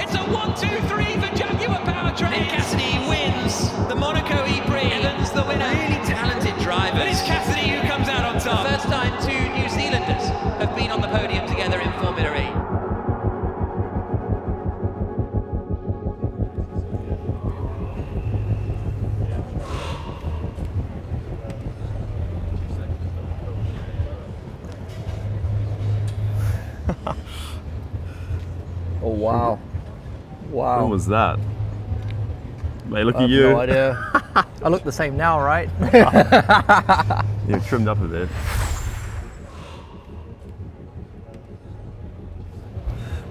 It's a 1-2-3 for Jaguar Powertrain. Nick Cassidy wins the Monaco E-Prix. Evans the winner. Really talented drivers. But it's Cassidy who comes out on top. The first time two New Zealanders have been on the podium together in Formula E. Oh wow. Wow. What was that? Mate, look I at have you. no idea. I look the same now, right? You're trimmed up a bit.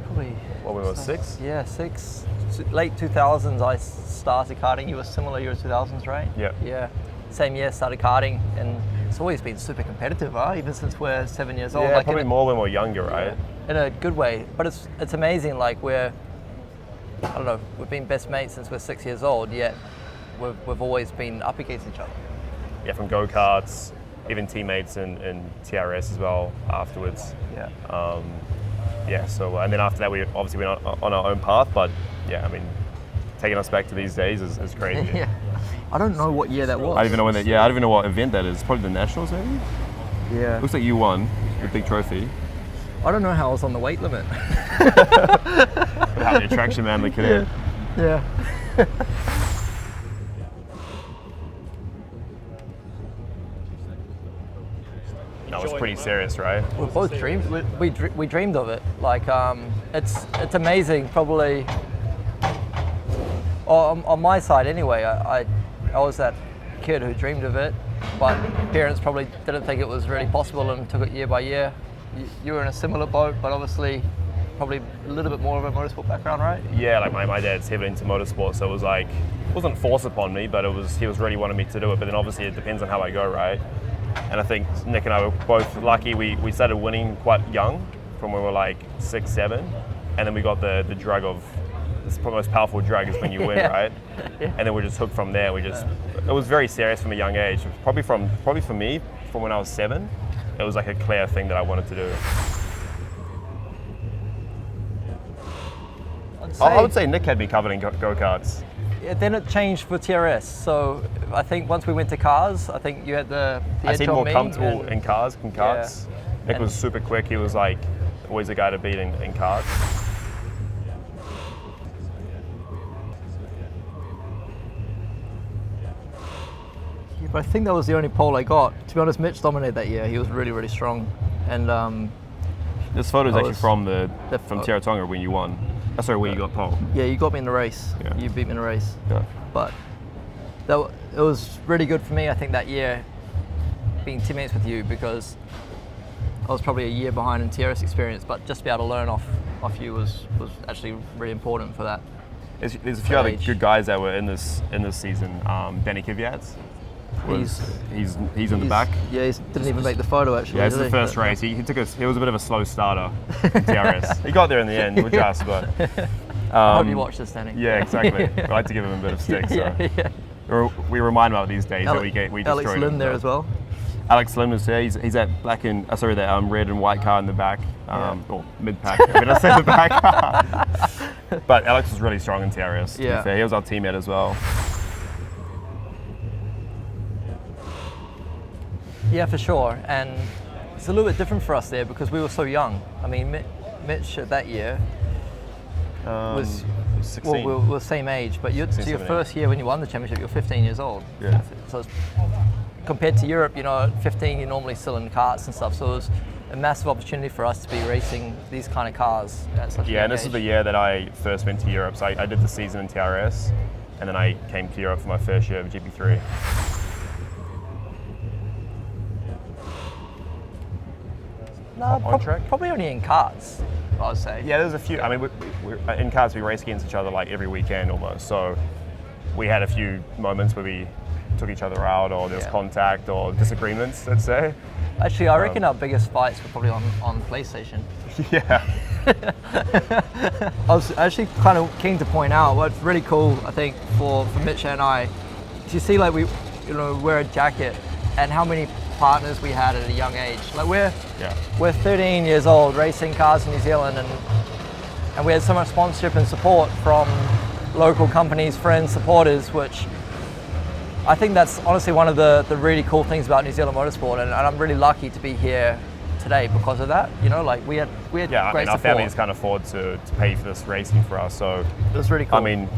Probably. What, we were 6? Yeah, 6. Late 2000s I started karting. You were similar, you were 2000s, right? Yeah. Yeah. Same year started karting, and it's always been super competitive, huh? Even since we're 7 years old. Yeah, like probably more when we're younger, right? in a good way. But it's amazing, like I don't know, we've been best mates since we're 6 years old, yet we've always been up against each other. Yeah, from go-karts, even teammates in TRS as well afterwards. Yeah. Yeah, so, and then after that we obviously went on our own path, but yeah, I mean, taking us back to these days is crazy. Yeah. I don't know what year that was. I don't even know when that, yeah, I don't even know what event that is. Probably the Nationals maybe? Yeah. Looks like you won the big trophy. I don't know how I was on the weight limit. How the attraction man, look at it. Yeah. That was pretty serious, right? We both dreamed. We dreamed of it. Like it's amazing. Probably on my side anyway. I was that kid who dreamed of it, but parents probably didn't think it was really possible and took it year by year. You were in a similar boat, but obviously probably a little bit more of a motorsport background, right? Yeah, like my dad's heavily into motorsport, so it was like, it wasn't forced upon me, but he was really wanting me to do it. But then obviously it depends on how I go, right? And I think Nick and I were both lucky. We started winning quite young, from when we were like 6, 7, and then we got the drug of, it's the most powerful drug is when you win, Yeah. right? Yeah. And then we just hooked from there. It was very serious from a young age. Probably for me, from when I was 7, it was like a clear thing that I wanted to do. I would say Nick had me covered in go-karts. Yeah, then it changed for TRS. So I think once we went to cars, I think you had the I edge seemed on more me, comfortable and- in cars than karts. Nick And- was super quick. He was like always the guy to beat in karts. Yeah, but I think that was the only pole I got. To be honest, Mitch dominated that year. He was really, really strong. And This photo is I actually was- from the- Tiaratonga when you won. Sorry, when you got pole. yeah, you got me in the race. Yeah. You beat me in the race. Yeah. But it was really good for me, I think, that year, being teammates with you, because I was probably a year behind in TRS experience, but just to be able to learn off you was actually really important for that. There's a few other age. good guys that were in this season. Danny Kvyat's. He's in the back. Yeah, he didn't even make the photo actually. Yeah, it's did the he? first But- race. He was a bit of a slow starter in TRS. He got there in the end, we'll just, but. I hope you watch this, Danny. Yeah, exactly. I like to give him a bit of stick. So. Yeah. We remind him of these days that we Alex destroyed Lynn him. there as well. Alex Lynn was there. He's that that red and white car in the back, or mid pack. Did I say the back? But Alex was really strong in TRS. To be Yeah. fair. He was our teammate as well. Yeah, for sure. And it's a little bit different for us there because we were so young. I mean, Mitch that year was 16. well, we were the same age, but so your 17. first year when you won the championship, you're 15 years old. Yeah. So it's, compared to Europe, at 15 you're normally still in karts and stuff. So it was a massive opportunity for us to be racing these kind of cars at such a young And this is age. the year that I first went to Europe. So I did the season in TRS, and then I came to Europe for my first year of GP3. No, on track? probably only in karts, I would say. Yeah, there's a few. I mean, in cars we race against each other like every weekend almost. So we had a few moments where we took each other out, or there was contact or disagreements, let's say. Actually, I reckon our biggest fights were probably on PlayStation. Yeah. I was actually kind of keen to point out what's really cool, I think, for Mitch and I. Do you see, like, we wear a jacket and how many partners we had at a young age? Like, we're 13 years old racing cars in New Zealand, and and we had so much sponsorship and support from local companies, friends, supporters, which I think that's honestly one of the really cool things about New Zealand motorsport, and I'm really lucky to be here today because of that. You know, like we had Yeah, great I mean, our support. families can't afford to pay for this racing for us, so It was really cool. I mean,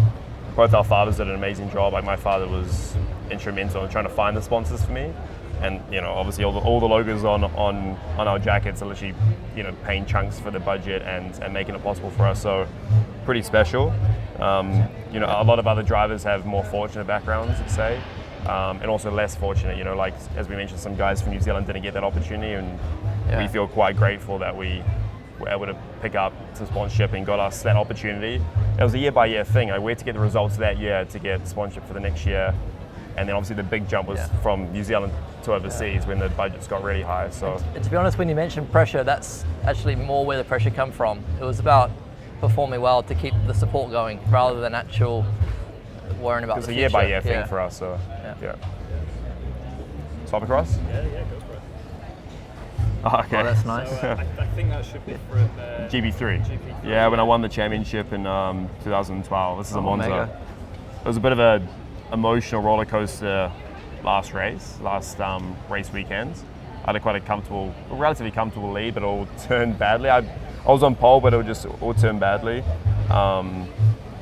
both our fathers did an amazing job. Like my father was instrumental in trying to find the sponsors for me, and you know, obviously all the logos on our jackets are literally, you know, paying chunks for the budget and making it possible for us. So pretty special. You know, a lot of other drivers have more fortunate backgrounds, let's say, and also less fortunate. You know, like as we mentioned, some guys from New Zealand didn't get that opportunity, and we feel quite grateful that we were able to pick up some sponsorship and got us that opportunity. It was a year-by-year thing. We had to get the results that year to get sponsorship for the next year, and then obviously the big jump was from New Zealand to overseas when the budgets got really high. So, and to be honest, when you mentioned pressure, that's actually more where the pressure come from. It was about performing well to keep the support going, rather than actual worrying about the future. It's a year-by-year thing for us. So, yeah. Swap across? Yeah, go for it. Oh, okay. Oh, that's nice. So I think that should be from GB3. GP3. Yeah, when I won the championship in 2012. This is a Monza. mega. It was a bit of a emotional roller coaster last race weekend. I had quite a relatively comfortable lead, but it all turned badly. I was on pole, but it all turned badly.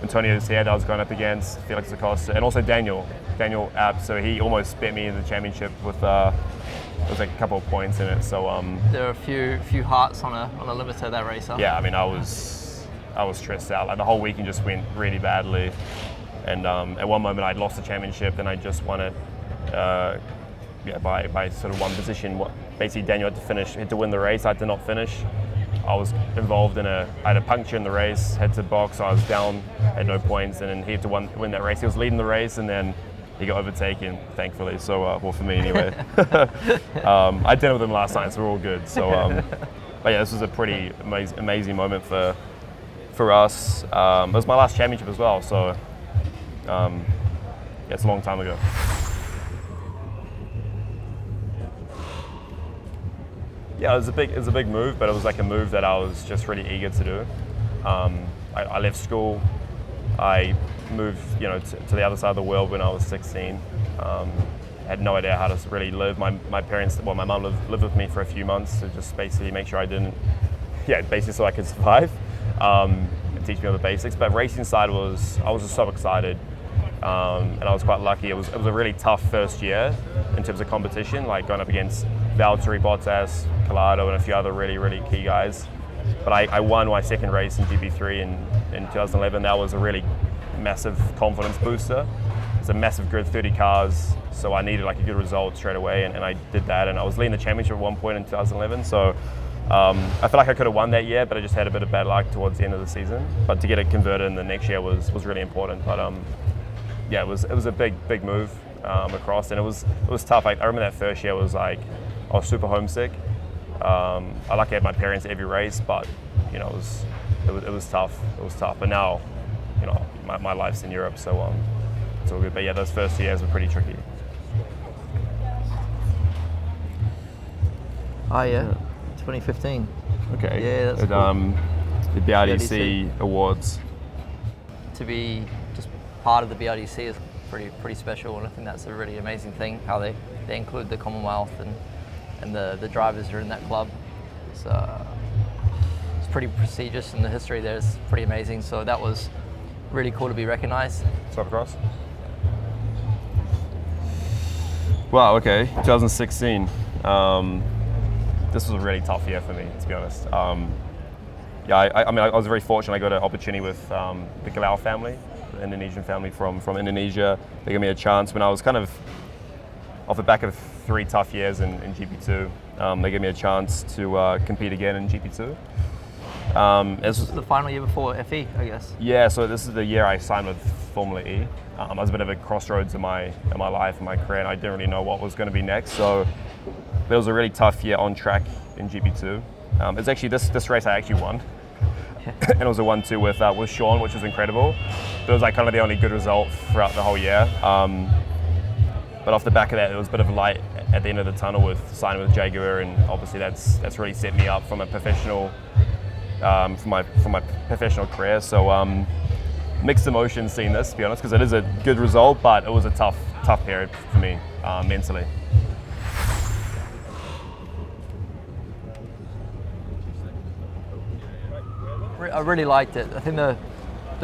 Antonio Sierra I was going up against, Felix Acosta, and also Daniel Abt. So he almost beat me in the championship with there was like a couple of points in it. So there were a few hearts on a limiter that race. Huh? yeah, I mean I was stressed out. Like the whole weekend just went really badly, and at one moment I'd lost the championship, then I just won it. By sort of one position. Basically, Daniel had to win the race. I did not finish. I was involved I had a puncture in the race, had to box. I was down, had no points, and then he had to win that race. He was leading the race, and then he got overtaken, thankfully. So, well, for me anyway. I did it with him last night, so we're all good. So, but yeah, this was a pretty amazing moment for us. It was my last championship as well, so yeah, it's a long time ago. Yeah, it was a big move, but it was like a move that I was just really eager to do. I left school. I moved, to the other side of the world when I was 16. Had no idea how to really live. My mum lived with me for a few months to just basically make sure basically so I could survive and teach me all the basics. But racing side I was just so excited. And I was quite lucky. It was a really tough first year in terms of competition, like going up against Valtteri Bottas, Collado, and a few other really, really key guys. But I won my second race in GP3 in 2011. That was a really massive confidence booster. It's a massive grid, 30 cars, so I needed like a good result straight away, and I did that. And I was leading the championship at one point in 2011, so I feel like I could have won that year, but I just had a bit of bad luck towards the end of the season. But to get it converted in the next year was really important. But yeah, it was a big move across, and it was tough. I remember that first year was like I was super homesick. I luckily had my parents at every race, but it was tough. It was tough. But now, my life's in Europe, so it's all good. But yeah, those first years were pretty tricky. Oh yeah, 2015. Okay. Yeah, that's at, cool. The BRDC Awards. To be just part of the BRDC is pretty special, and I think that's a really amazing thing how they include the Commonwealth and the drivers are in that club. So it's pretty prestigious, and the history there is pretty amazing. So that was really cool to be recognised. Stop across. Wow. Okay. 2016. This was a really tough year for me, to be honest. Yeah, I was very fortunate. I got an opportunity with the Galau family, the Indonesian family from Indonesia. They gave me a chance when I was kind of off the back of 3 tough years in GP2. They gave me a chance to compete again in GP2. This was the final year before FE, I guess. Yeah, so this is the year I signed with Formula E. I was a bit of a crossroads in my life and my career, and I didn't really know what was going to be next. So it was a really tough year on track in GP2. It's actually this race I actually won. And it was a 1-2 with Sean, which was incredible. But it was like kind of the only good result throughout the whole year. But off the back of that, it was a bit of a light at the end of the tunnel with signing with Jaguar, and obviously that's really set me up from a professional for my professional career. So mixed emotions seeing this, to be honest, because it is a good result, but it was a tough period for me mentally. I really liked it. I think the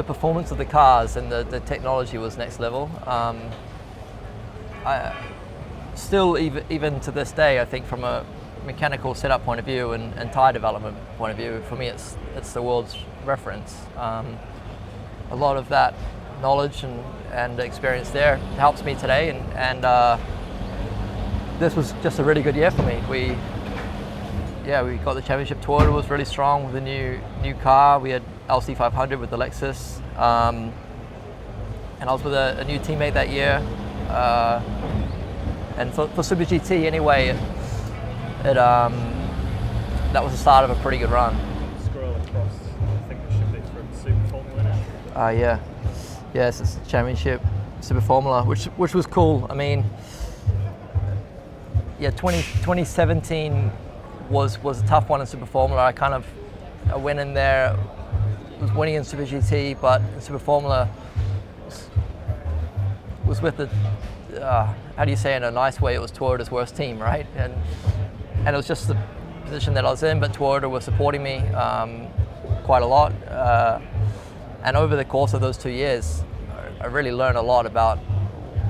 performance of the cars and the technology was next level. I still, even to this day, I think from a mechanical setup point of view and tyre development point of view, for me it's the world's reference. A lot of that knowledge and experience there helps me today, and this was just a really good year for me. We got the championship. Toyota was really strong with a new car. We had LC500 with the Lexus, and I was with a new teammate that year. And for Super GT anyway, that was the start of a pretty good run. Scroll across, I think it should be from Super Formula now. Yes, it's the championship Super Formula, which was cool. I mean, 2017 was a tough one in Super Formula. I went in there, was winning in Super GT, but in Super Formula was with the how do you say in a nice way, it was Toyota's worst team, right? And it was just the position that I was in, but Toyota was supporting me quite a lot. And over the course of those 2 years, I really learned a lot about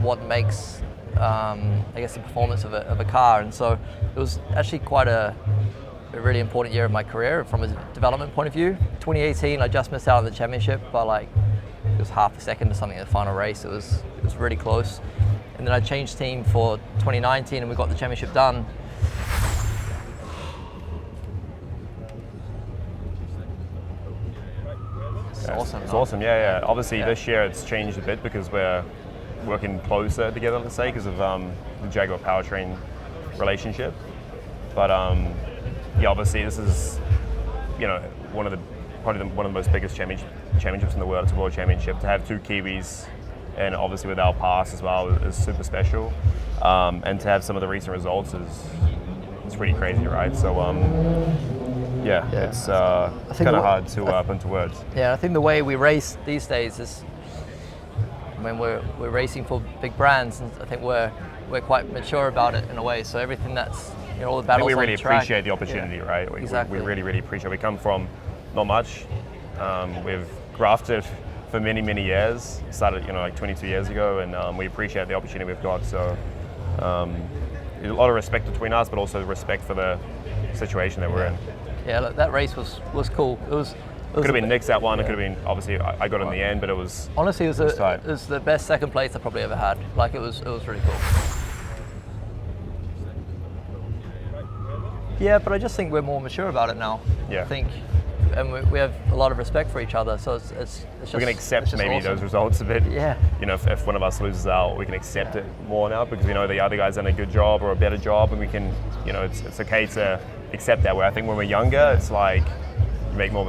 what makes, I guess, the performance of a car. And so it was actually quite a really important year of my career from a development point of view. 2018, I just missed out on the championship by it was half a second or something in the final race. It was really close. And then I changed team for 2019 and we got the championship done. It's awesome. It's awesome, yeah. Obviously this year it's changed a bit because we're working closer together, let's say, because of the Jaguar powertrain relationship. But obviously this is, one of the most biggest championships in the world. It's a world championship. To have two Kiwis, and obviously with our pass as well, is super special. And to have some of the recent results it's pretty crazy, right? So it's kind of hard to put into words. Yeah, I think the way we race these days is, we're racing for big brands, and I think we're quite mature about it in a way. So everything that's all the battles we on really the track, appreciate the opportunity, right? Exactly. We really appreciate. We come from not much. We've grafted for many years. Started 22 years ago, and we appreciate the opportunity we've got. So a lot of respect between us, but also respect for the situation that we're in. Yeah, look, that race was cool. It could have been Nick's that one. It could have been, obviously I got in the end, but it was honestly it was tight. It was the best second place I probably ever had. It was really cool. Yeah, but I just think we're more mature about it now. Yeah. I think, and we have a lot of respect for each other. So it's just, we can accept maybe awesome. those results a bit. Yeah. If one of us loses out, we can accept it more now because we know the other guy's done a good job or a better job, and we can, it's okay to accept that. Where I think when we're younger, it's like you make more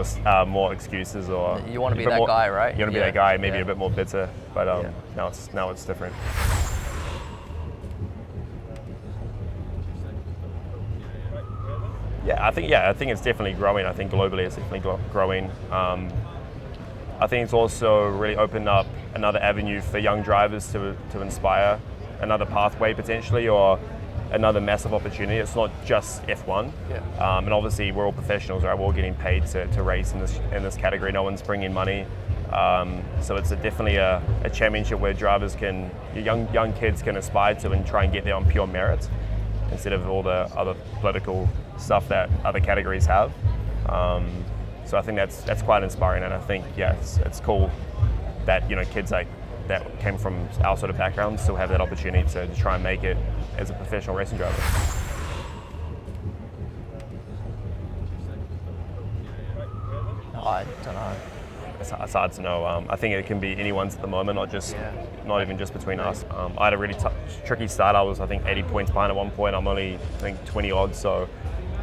excuses, or you want to be that guy, right? You want to be that guy, maybe a bit more bitter. But now it's different. I think it's definitely growing. I think globally it's definitely growing. I think it's also really opened up another avenue for young drivers to inspire another pathway potentially, or another massive opportunity. It's not just F1. And obviously we're all professionals, right? We're all getting paid to race in this category. No one's bringing money. So it's definitely a championship where drivers young kids can aspire to and try and get there on pure merit, instead of all the other political stuff that other categories have. So I think that's quite inspiring, and I think it's cool that kids that came from our sort of background still have that opportunity to try and make it as a professional racing driver. I don't know. It's hard to know. I think it can be anyone's at the moment, not even just between us. I had a really tricky start. I was, I think, 80 points behind at one point. I'm only, I think, 20 odd. So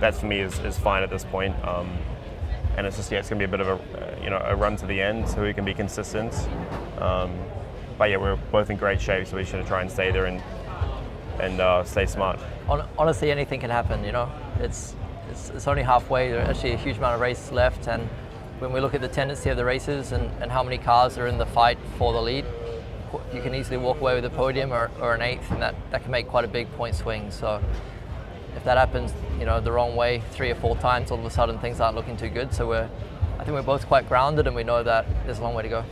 that for me is fine at this point. And it's just, it's going to be a bit of a run to the end, so we can be consistent. But we're both in great shape, so we should try and stay there and stay smart. Honestly, anything can happen. It's it's only halfway. There's actually a huge amount of race left, and when we look at the tendency of the races and how many cars are in the fight for the lead, you can easily walk away with a podium or an 8th, and that can make quite a big point swing. So if that happens, the wrong way 3 or 4 times, all of a sudden things aren't looking too good. So I think we're both quite grounded, and we know that there's a long way to go.